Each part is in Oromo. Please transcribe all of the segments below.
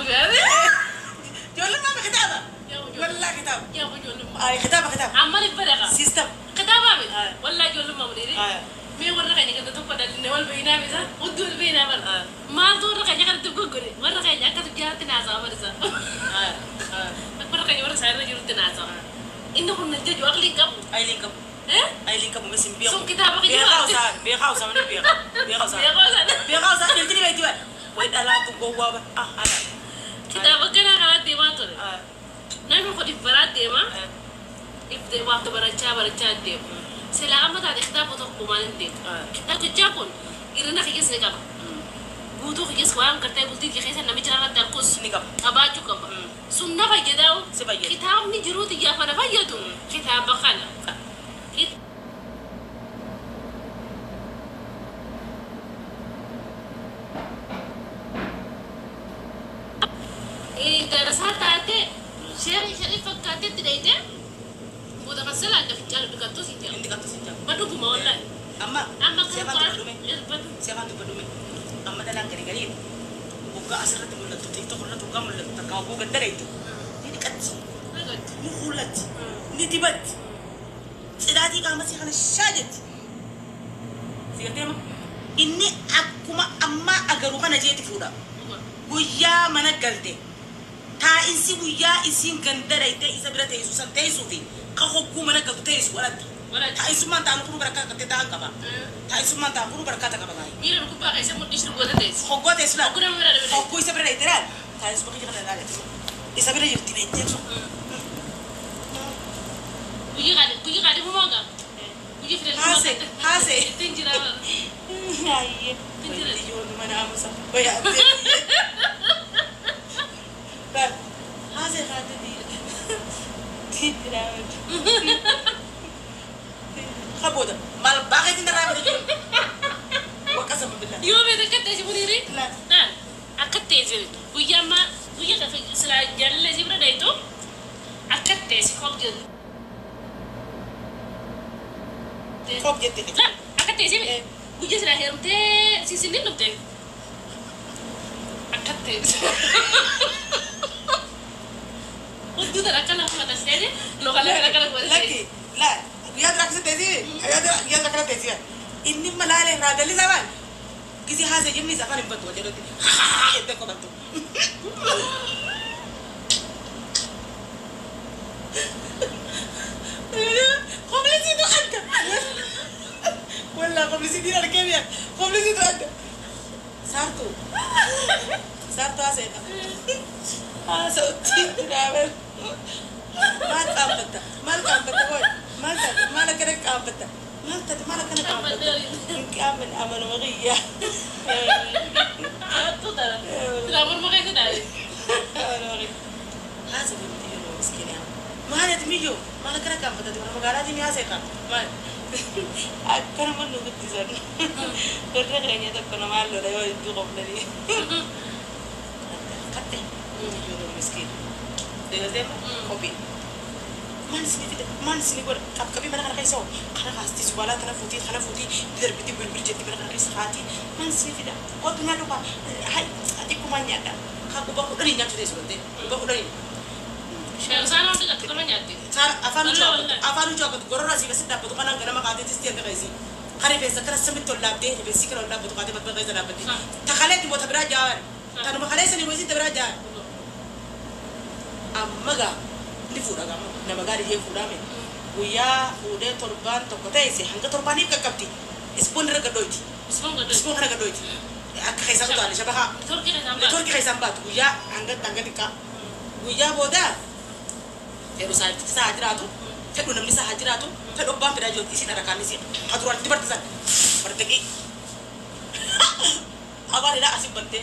بقى جول ما بكتابة ولا كتاب يا ابو جول اي كتابة عمال يبرق سيستم كتابة ولا جول ما مديري مي ورقة كده تقول إن هو البينا بيزا ودول بينا بر ما دور رقة كده تقول قولي ورقة كده تجاه تنازع برزا ورقة كده ورقة سعر جرو تنازع إنه كنا نجد وأغلي كم اي لينك اب إيه اي لينك اب مسم بيخو سو كتابة كده بيخاوسا من بيخاوسا قلتلي بيتي بقى وين انا تقوا بقى انا كتابة كده كانت ديما تقول نحن خد إفراد ديما إفدي وقت برجع ديما سلام ما تادي كتاب وتقوم عن ديم كتاب كجابون إيرنا خيس نكاب بودو خيس كوام كرتاي بولتي خيس نبي جرا تركوس نكاب أباجو كاب سننا بيجداو سبايجد كتاب نجرو تيجا فنا بيجدو كتاب بخلا إيه دراسات تاتي شريف كاتي تدايته بودا كسل ada ficar dekat situ. Dekat situ. Badu mau lah. Amma siapa tu padume. Amma dalam gari-gari. Buka asal tu mulut tu itu mulut tu kamu mulut tu kau bukan dari itu. Ini dekat. Ni kulat. Ni tibat. Sedati kamu masih kena syajat. Siapa ini aku amma agar bukan aja itu fuda. Buya mana galte. Ta insi buya isin gandara itu isa berarti isusan teisuti. Kau kuma nak kau teis walat. Ta isu manta anu kuru berkata kata tang kaba. Ta isu manta anu kuru berkata kaba ngai. Mira aku pakai saya mau distribusi teis. Hogwa teis lah. Aku nak mira dulu. Hogwa isa berada itu kan. Ta isu pakai jangan ada. Isa berada itu bete. Kuji kadi mau enggak? Kuji fresh. Hase. Tinjira. Ayye. Tinjira. Dijual mana amusa. Bayar. Kan. Hase kadi di. Tinjira. خبوده مال باقي تنرا بدي وقسم بالله يوم اذا كنت اجي مديري لا اكدت اجي ويا ما ويا في سلا جل جبر دايتو اكدت اجي خوب جدي لا اكدت اجي ويا سلا هرمتي سيسنين نبتي اكدت اجي ودو ترى كلام ما تسالي لو خلينا كلام لكن لا يا درك ستزي يا درك ستزي إني ملالي هذا اللي زمان كذي هذا جمني زمان بنتو جرتي إنت كم بنتو قبل زيدو أنت ولا قبل زيدي أنا كيفيا قبل زيدو أنت سارتو أسيتا سوتي ترابل ما كان بتا هوي ما لك أنا كان بتا ما لك أنا كان بتا كامل أمل وغية ترى ما كان كده هذا بنتي مسكين يا ما هذا تميجو ما لك أنا كان بتا تقول ما قالت إني هسيكا ما أكثر من نقول تزار كرر غنيا تكون ما له لا يدو قبلني كتة يجون مسكين ده كوبي man sini gua kami mana kan kaisau karena pasti sekolah karena futi berbiti berbiti mana kan kaisau hati man sini tidak kau tuh nyadu pak hai hati ku manyada aku bahu dari nyatu deh sebentar bahu dari sana udah kat kalau nyati sana afanu jawab gorora sih besi dapat kan anggar nama kati tistian kaisi hari besok karena semitol lab deh besi kalau lab tuh kati betul kaisa lab deh takhalet buat berajar tanpa khalet sini mesti berajar amaga ni fura gama na magari he fura me uya ude torban to kota ise hanga torbani ka kapti ispon raga doiti ispon raga doiti ak khaisa to ani shabaha turki khaisa bat uya hanga tanga dika uya boda eru sa hajratu tedu namni sa hajratu tedu bam peda jot isi nara kamisi hadruan di bartizan bartegi abari da asib bante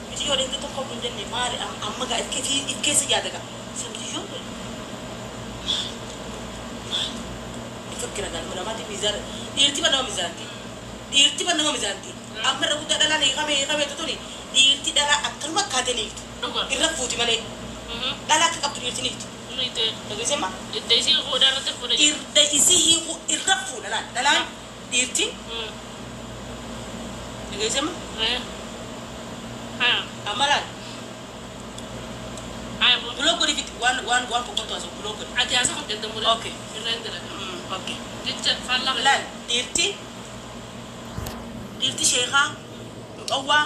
miji yore to ko bunde ni mari amma ga ikesi ya daga فكرة قال ولا ما تبي ميزان يرتي بنا ميزانتي أمر ربوت دلنا نيجا تطوني يرتي دلنا أكثر ما كاتني يرفوتي مالي دلنا كابتن يرتي نيجي تقول سما إدريسي هو دلنا تفوده إدريسي هو يرفو دلنا يرتي تقول سما أمران waan boqotu asoo buloo godhe. Ati asa kan ganda mure. Okay. Irreen dalaga. Okay. Jecha falla Lan dhiirti sheekaa mucawwaa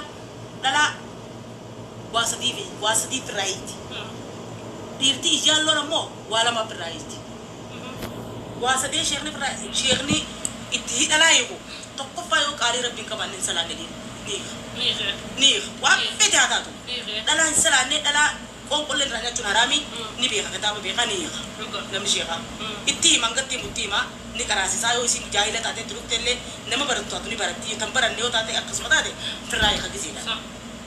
dhalaa waa sadii firaayitti. Dhiirti ijaalloon ammoo waa lama firaayitti. Waa sadii sheekni itti hidhalaa eegu tokkoffaa yoo qaalii rabbiin qabaanne hin salaanne niiqa waan fete haa taatu dhalaa hin salaanne dhalaa qonqolleen irraa nyachuun haraami ni beeka kitaaba beeka niiqa namni sheekaa itti himan gattii mutti himaa ni qaraasisaa yoo isin jaahila taate turukte illee nama barattu taatu ni baratti kan baranne yoo taate akkasuma taate firraa eeka gisiidha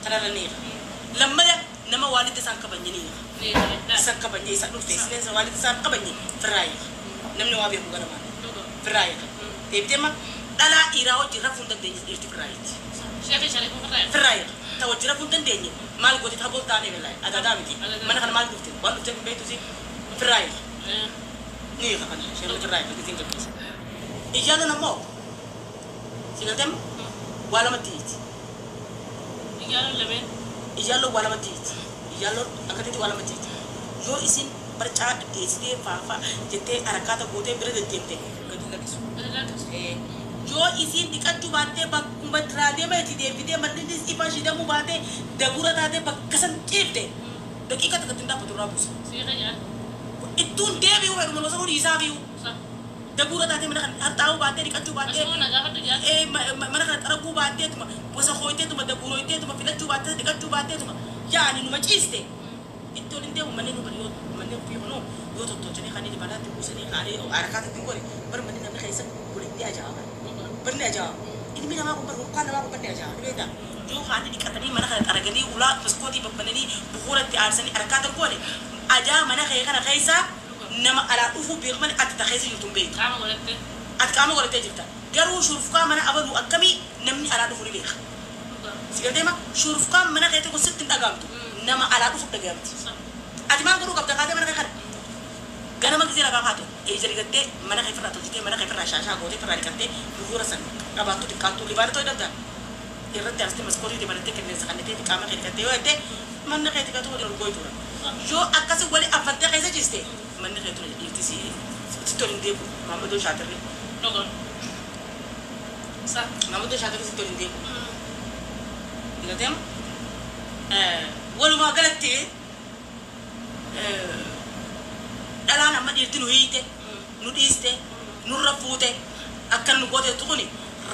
kanarra niiqa lammada nama waalidda isaan qabanye niiqa isaan qabanye isa dhufte isineensa waalidda isaan qabanye firraa eeka namni waa beeku galamaan firraa eeka deebitee ma dhalaa dhiiraa wajjin rafuun dandeenye dhiirti firraa eeti firraa eeka ta wajjin rafuun dandeenye maal gooti taaboo taanee belaa adaadaa miti mana kana maal dhufte waan dhufte hin beektu si firraa eeka niiqa kana sheekni firraa eeka gisiin qabdiisa ijaalloon ammoo sigalteem waa lamatti hiiti ijaalloon waa lamatti hiiti ijaalloon akkatitti waa lamatti hiiti yoo isin barcaa geessitee faafaa jettee harakaata gootee bira deddeemte gadi lakkisu yoo isin dhiqachuu baattee bakkuma diraatee mayti deebitee manninnis ifa shidamuu baatee dagura taatee bakka san ciifte daqiiqa takkatti hin dhaabbatu irraa buusa ittuun deebi'uu hedhuma masaruun isaa bi'u dagura taatee mana kan harxaa'uu baattee dhiqachuu baattee mana kan xaraguu baatteetuma gosa hooyteetuma daguroyteetuma filachuu baattee dhiqachuu baatteetuma yaani numa ciiste ittoon hin deemu manneen ofii kunuu yoo tottolchanii kan inni balaatti buusanii qaalee harakaata ittiin godhe bara manni namni keessa godhe ajaa'iba barni ajaa'iba ilmi namaa kun barri kaan namaa kun barni ajaa'iba ni beektaa yoo haani dhiqatanii mana kana xaraganii ulaa maskootii babbananii bukuuratti aarsanii harakaata godhe ajaa mana kee kana keessa nama alaa dhufuu beekman ati ta keessa jirtu hin beektu ati qaama godhattee jirta garuu shurufkaa mana abaluu akkamii namni alaa dhufu ni beeka sigalteema shurufkaa mana kee tokko sitti hin dhagaamtu nama alaa dhufu dhagaamti ati maal godhuu qabda kaatee mana kee kana ganama gisee lagaa kaate eejali gattee mana kee firraa tolchitee mana kee firraa shaashaa gootee firraa dhiqattee bukuura san qabaattu xiqqaattuu libaana ta'uu danda'a irratti aastee maskootii dibanattee qilleensa kannitee qaama kee dhiqattee yoo jettee manni kee dhiqatu waliin ol gooytuudha yoo akkasii wali affantee keessa jirte manni kee ture dhiirti si tolin deebu Mamadou Shaatirri Mamadou Shaatirri si tolin deebu digateem walumaa galatti dhalaan amma dhiirti nu hiite nu dhiiste nurra fuute akka nu gooteetu kuni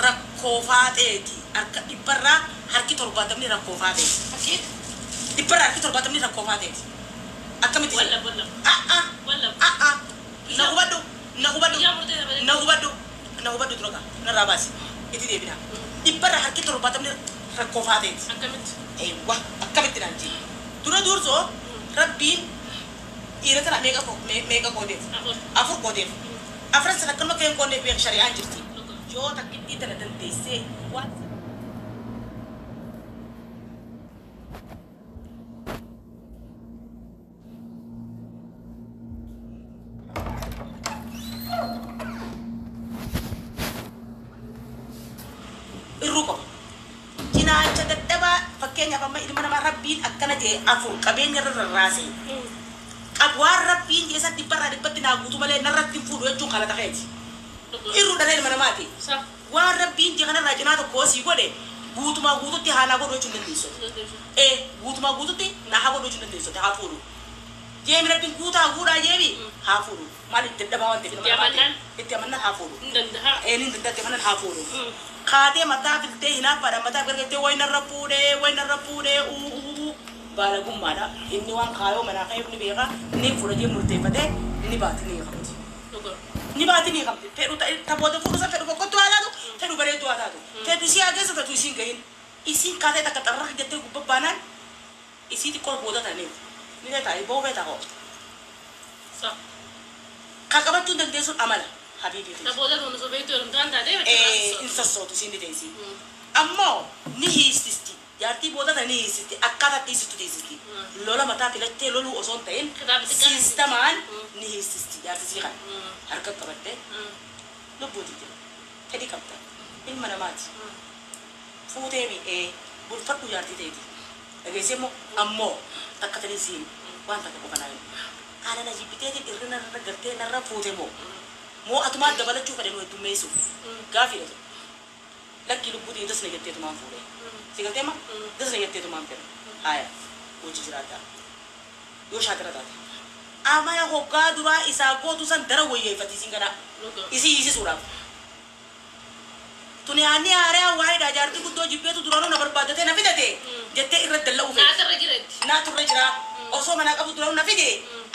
rakkoo faateeti harka dhibbarraa harki 70 rakkoo faateeti dhibbarraa harki 70 rakkoo faateeti akkamitti na hubadhu droga na rabaasi itti deebina dhibbarraa harki 70 rakkoo faateeti akkamitti naan jii dura dursoo rabbiin ira kana mega kodeef afur kodeef afran sana kan makay kodeef bi syariah jirti yo takiti tana dan dese wat iruko kina cadadaba fakenya pama ilmu nama rabbiin akkana je afur kabenya rarase Abuar rapiin jesa diparra dipatti na gutu male narratti fudu ejun kala takheti iru dalel mana mati war rapiin je kana rajina to kosi gode gutu ma gutu ti hala godo ejun ndiso gutu ma gutu ti na ha godo ejun ndiso ta hafuru je mi rapiin guta guda jebi hafuru mali dedda bawante itti amanna hafuru nin dedda te manan hafuru khade mata filte hina pada mata bergete wayna rapude bala gummada inni wan kayo mana kayo ni beka ni furaje murtefate ni batini khamti peru ta bodo furu sa peru ko to ala do peru bare to ala do te si age sa tu sin gain isin kate ta katarra jette gubbanan isi ti ko bodo ta ni ta ibo be ta ko sa kakabatu dan desu amala habibi ta bodo no so be to ran ta de insa so tu sin de desi ammo ni hististi yarti boda tani isisti akkata isistu isisti lola mata filatte lolu oson tayin sistaman ni isisti yarti sikan harkat kabatte lobodi tedi kapta ilma namati fute mi bul fatu yarti tedi agese mo ammo takkatani sin wanta ko banayo ana na jibiteetiin irrina irra gartee narra fuute moo atumaan dabalachuu fedhan heddummeessuuf gaafii dha lakki lubbuutiin dasna jetteetumaan fuudhee si galtee ma dasna jetteetumaan fedha haya hojii jiraadhaa yoo shaatira taate amaya hoggaa duraa isaa gootu san dara wayyeeffatiisin kana isii suudhaaf tuni ani aaraa waa'ee dhaajaartii guddoo jibbeetu duraanuu na barbaadatee na fidate jettee irra dalla'u naaturra jira osoo manaa qabu duraanuu na fide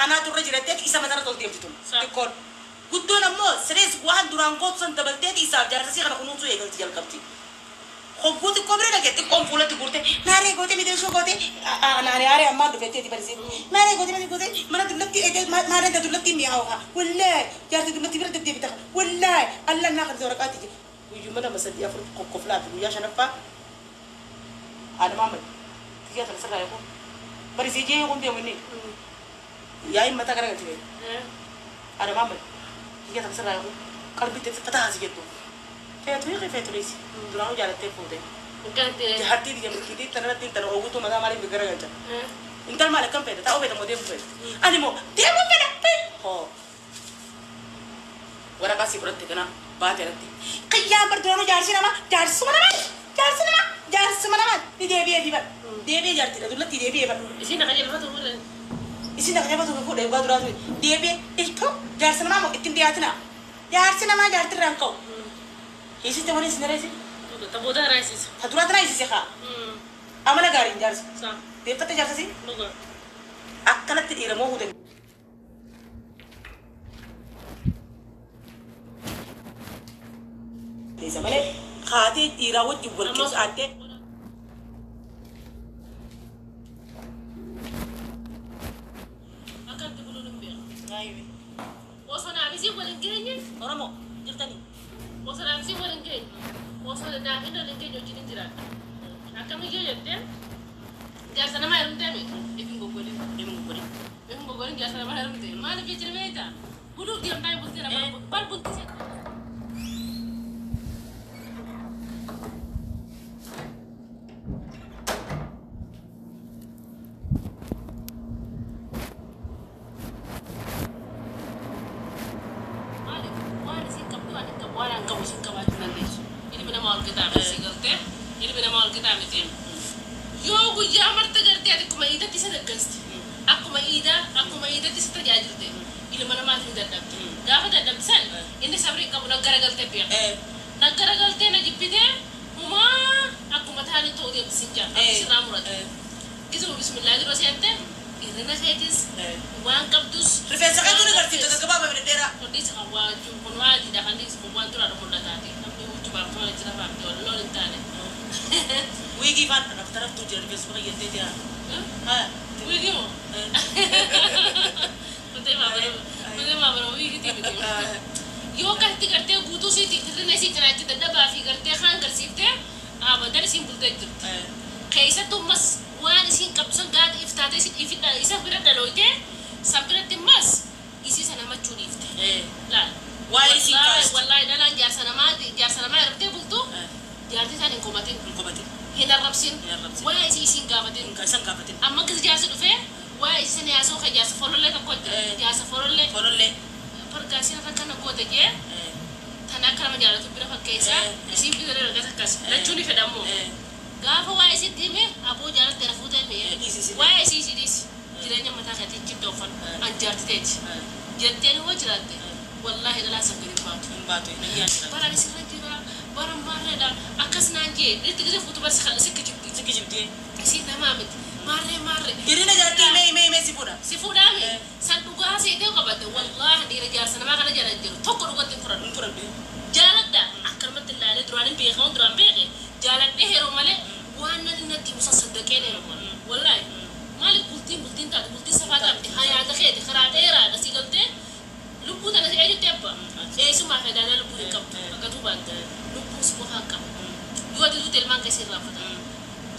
anaaturra jirattee isa matara tolteefti tun xiqqoon guddoon ammoo sirees waan duraan gootu san dabalteeti isaaf jaarsasii kana kunuunsuu eegalti jalqabti hogguuti kobree dhagee xiqqoon fuulatti guurte naaree goote mideeshoo goote naaree aaree ammaan dhufetteeti barisee naaree goote mana dullatti maadanda dullatti mi'aawa wallaahi jaartii dullatti bira deddeebita wallaahi allah naa kan waraqaatti jira guyyuu mana masadii afur kokkoflaati guyyaa shanaffaa haadha maamad tiyyaa tana sirraa eeguun barisee jee eeguun deemu inni yaayin mataa gara galti bee haadha maamad tiyyaa tana sirraa eeguun qalbitti fataa haasi jettu feetu leesi duraanuu jaalattee fuute jaartii biyya milkiitii tanarratti intala oguutuu mataa maaliif gara galcha intal maal akkam feeta taa'uu feeta moo deemu feeta ani moo deemu fedha hoo waraqaa sii fudhatte kana baate irratti qiyyaan bar duraanuu jaarsuma namaa ni deebi'ee jaartidha dullatti deebi'ee bar isin akka jalfatu fuudhee dhugaa duraatu deebi'ee iltuu jaarsi namaa moo ittiin dhiyaatina jaarsi namaa jaartirraan ka'u hiisiste waliin isin reesi taboota raayisisa ta duraatti raayisise haa amala gaariin jaarsi deeffatte jaarsasi akkanatti dhiiramoo huute isa malee haatee dhiiraa wajjin wal qixxaattee akkatti buluun hin beeku osoo naafisii waliin geenye oromoo jirtanii osoo naafisii waliin geenye osoo naafin waliin geenye wajjin hin jiraata akkamiyyoo jettee jaarsa namaa heerumtee beeku ifin goggodin jaarsa namaa heerumtee maaliif jechira beektaa buluuf deemtaa bultee nama bar bultise yoo guyyaa marta gartee akkuma iidatti isa daggasti akkuma iidatti isa tajaajilte ilma namaatti ni dadhabde gaafa dadhabde san inni sabrii qabu naggaragaltee beeka naggaragaltee na jibbitee humaa akkuma taanii ta'uu deemtisin jaa sirraa murate gisuma bismillaa dura seette irrina seetis waan qabdus rifeensa qabdu ni gartii tokko gabaabaa bidedheeraa hodhiisa kan waajuu kun waadiidha kan dhiisu kun waan turaadha mul'ataati namni hojii baaftuu waliin jira baafte wal loon hin taane wigi fan taraftu jira rifeensa bakka jettee jira wigi moo kutee maabara wigi tiibite yoo karti gartee guutuu siiti hirrina isii cinaachi dadhabaa fi gartee kaan garsiiftee abadan isiin bultee jirti keessattuu ammas waan isiin qabsan gaada iftaate isa bira dhalooyte san biratti ammas isii sana machuu dhiifte laal wallaahi dhalaan jaarsa namaa irrattee bultu jaartii isaan hin komatin hin arrabsin waa isii isiin gaafatin amma akkas jaarsi dhufee waa isii sana yaasoo kan jaarsa folollee tokko jaarsa folollee fargaasiin irra kana goote jee tan akka nama jaalatu bira fakkeessaa isiin bira dargas akkas lachuun ni fedhammoo gaafa waa isitti hime aboo jaalatte na fuutee waa isii isiidis jireenya mataa keetii jiddoofan an jaartiteeti jetteen hoo jiraatte wallaahi dhalaa sabbin hin baatu baran isirra jira baran maarreedhaan akkas naan jee itti gise fuutu bar sikki jibdii isiin namaa miti maarree hirina jaartii mee si fuudha mi san dhugaa seetee qabate wallaahi dhiira jaarsa namaa kana jala jiru tokko dhugatti hin furadhu jaaladha akkanumatti ilaalee duraan beeke jaaladhee yeroo malee waan nan natti musa saddaqeen yeroo wallaahi maaliif bultiin taate bultiin safaa taate hayaata keeti karaa dheeraadha si galtee lubbuu tana si eenyutti abba eessumaa fedhaadhaa lubbuu hin qabdu akka duubaatti lubbuu si qofaa qaba yoo adiduutti ilmaan keessi irraa fata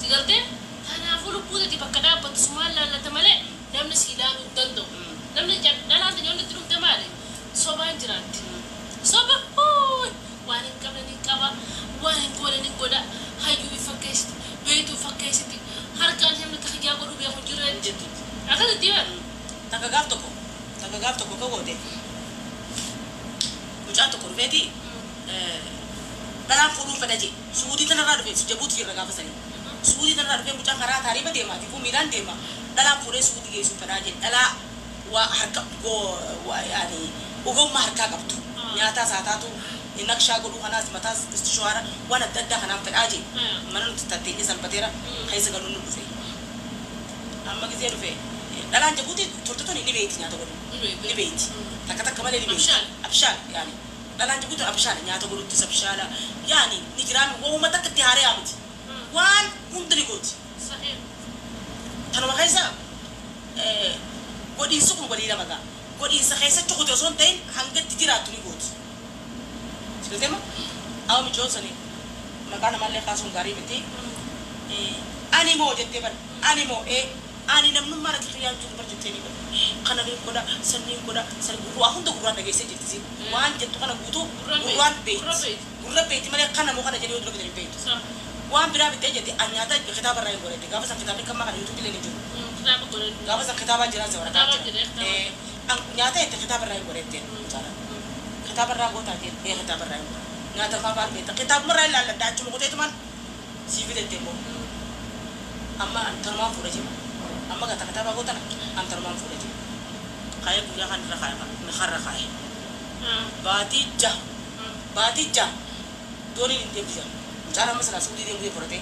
si galtee kanaafuu lubbuu tati bakka dhaabbattu sumaan laallata malee namni si ilaaluu hin danda'u namni dhalaan tani walitti dhufte maali sobaan jiraatti soba waan hin qabne ni qaba waan hin goone ni godha hayyuu fakkeessiti beektuu fakkeessiti harkaan namni takka yaa godhu beeku jireen jettu akkasitti yoo takka gaaf tokko takka gaaf tokko ka goote mucaan tokko dhufeeti dhalaan fuudhuun fedha jee suudii tanarraa dhufe jabuuti jirra gaafa sanii suudii tanarraa dhufe mucaan karaa taariiba deemaati kun miilaan deema dhalaan fuudhee suudii geessuu fedhaa jee dhalaa waa harka yaani ogummaa harkaa qabdu nyaataa saataatu naqshaa godhuu kanaas mataas istishaara waan adda addaa kanaan fedhaa jee mana nuti tatteenye salphateera keessa galuun nu dhufe amma gisee dhufe dhalaan jabuuti turtitoon ni beeyti nyaata godhu ni beeyti takka malee ni beeyti abshaan yaani dhalaan jabuuti abshaan nyaata godhutti sabshaala yaani ni jiraami wooma takka itti haaree amiti waan hundi ni gooti tanuma keessa godhiinsa kun walii lama gaa godhiinsa keessa cukuti osoo hin ta'in hanga itti jiraattu ni gooti sigatema awa michoosanii maqaa namallee kaasuun gaarii miti ani moo jettee bada ani moo ani namnummaa irratti xiyyaan jiru barjettee ni bada kana ni godha sanniin godha waa hunda gurraan dhageessee jirtisi waan jettu kana guutuu gurraan beeyti gurra beeyti malee kana moo kana jedhee oduu bitanii beeytu waan biraa bittee jette anyaata kitaaba irraa hin godhette gaafa san kitaabni kan maqaan yuutuubii illee ni jiru gaafa san kitaabaan jiraan se warataa jira nyaata jette kitaaba irraa hin godhette kitaaba irraa gootaa jette kitaaba irraa hin godha nyaata faa baal beekta kitaabuma irraa hin laalladdaa achuma goteetumaan sii fidette immoo amma tanumaan fuudha jima amma gata kitaaba gootana an tanumaan fuudha jima kaayee guyyaa kan irra kaayee baatijja dooniin hin deemtisa cara masalah suudi dia punya prote,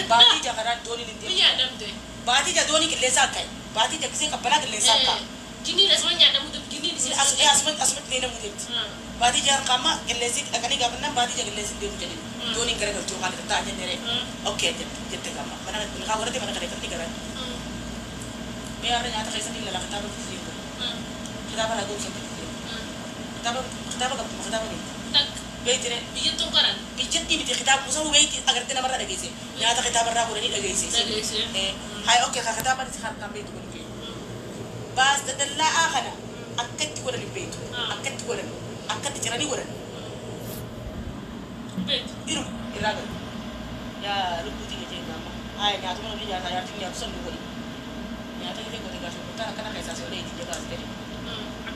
bati jangan doni lintir. Iya damte. Bati jangan doni kelesa kai, bati jangan kisah kapala kelesa kai. Jini rasanya ada mudah jini di sini. Asmat ni nak mudah. Bati jangan kama kelesi, akan ini kapan bati jangan kelesi dia mudah. Doni kerja kerja kan kita aja nere. Oke, jadi kama. Mana kau berarti mana kerja kerja kan? Biar nyata kisah ni lelah kita berfilm. Kita berlagu seperti kita ni. Tak. بيتنا بيجتو قرن بيجتني بدي خطاب وصلوا بيتي أقدرنا مرة أجيسي نهاية خطاب الرا كورني أجيسي هاي أوكي خطاب أنا سخر كم بيت كورني فيه بس تدللا آخنا أكيد كورني بيت أكيد كورني أكيد تجرني كورني بيت إيرو إيراغل يا ربوتي كذي نعم هاي نهاية من اللي جاتا يا تيجي أبصر نقولي نهاية كذي كذي كذي كذا أنا كنا كذا سوالي تيجي كذا سوالي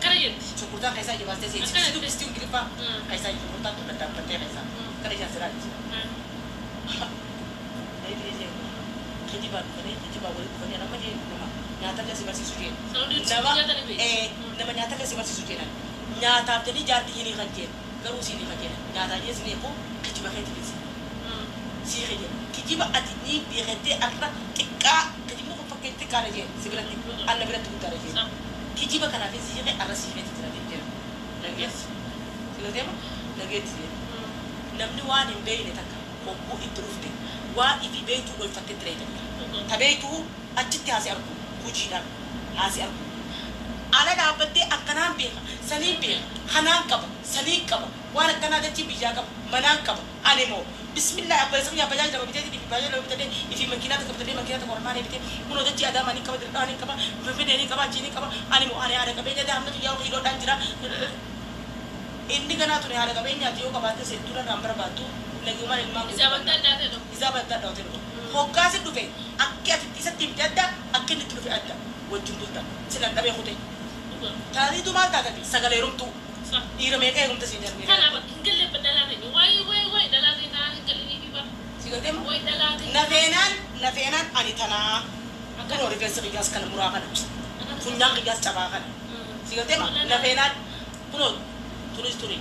Karayen. Cukup tak kisah jelas sih. Itu pasti ungkit apa? Kisah cukup tak tuh dapat penting kisah. Kerja jangan serat. Jadi dia kerja baru bukan yang nama dia nama. Nyata dia si masih suci. Nama nyata dia si masih suci. Nyata jadi jadi ini kajian. Kalau sini kajian. Nyata dia sini aku kerja bagai itu sih. Si kerja bagai ini dia kerja apa? Kerja mau pakai tekar aja. Sebenarnya anda berarti utar aja. Kijiba kana fi sire arasi fi tira dinjira laget sila tema laget sire namni wani bayne taka ko bu itrufte wa ifi baytu gol fatte trade tabaytu achitti hasi arku kujida hasi arku ala da batte akana be salim be hanan kaba salim kaba wala kana da ci bija kaba manan kaba anemo bismillah abba sun ya bajaji da babite di bajaji da babite ifi makina ta kabte makina ta kormane bite kuno da ci adama ni kaba da ni kaba bebe ni kaba jini kaba anemo ane ada kaba da hamna ya hilo dan jira indi kana tu ne ada kaba nya tiyo kaba ta se tura number batu lagi umar ilma izabat da do hokka se dufe akke ati sa tim dadda akke ni dufe adda wajum dutta sila da be khote tari tu mal ta ta sagale rum tu ira me kay rum ta sinyar ni Kana ba ingelle badala ni wai dalala ni na ingelle ni biba. Sigatem Wai dalala. Nafenan ani tana akan ori gas gas kan murakan punya gas cabakan sigatem nafenan kuno tulis turi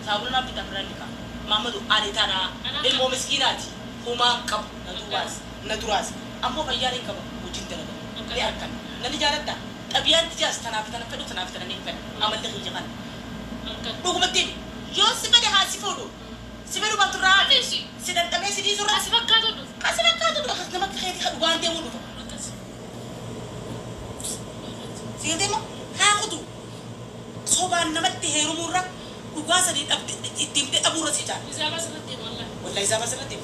sabuna pita berandika mamadu ani tana ilmu miskinati huma kap naturas ammo bayani kap ujin tana liarkan nani jarada tabiat jas tana pedu tana ni pen amal de jangan dokumentin yo sibade hasifodo siberu batura sidan kame sidi sura Kasibakado do. khas nama kheti khad wande mu do sigatem ha khudu soban namat heru murra ugasa di timte abura sija Izaba sanati wallahi. wallahi zaba sanati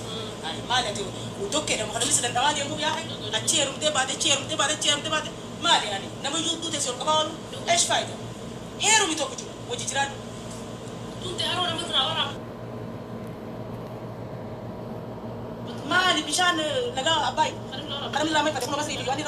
ay malati udokke da mukhalis dan dawadi mu ya hay acherum te bade mali yani nama yudu te sol kabalu ايش فايده هيرو متوكجو وجي جيران Tunte arora matra ora. مالي بشان لقى اباي Karim lora. كلام لا ما يفتح ما بس يجي يعني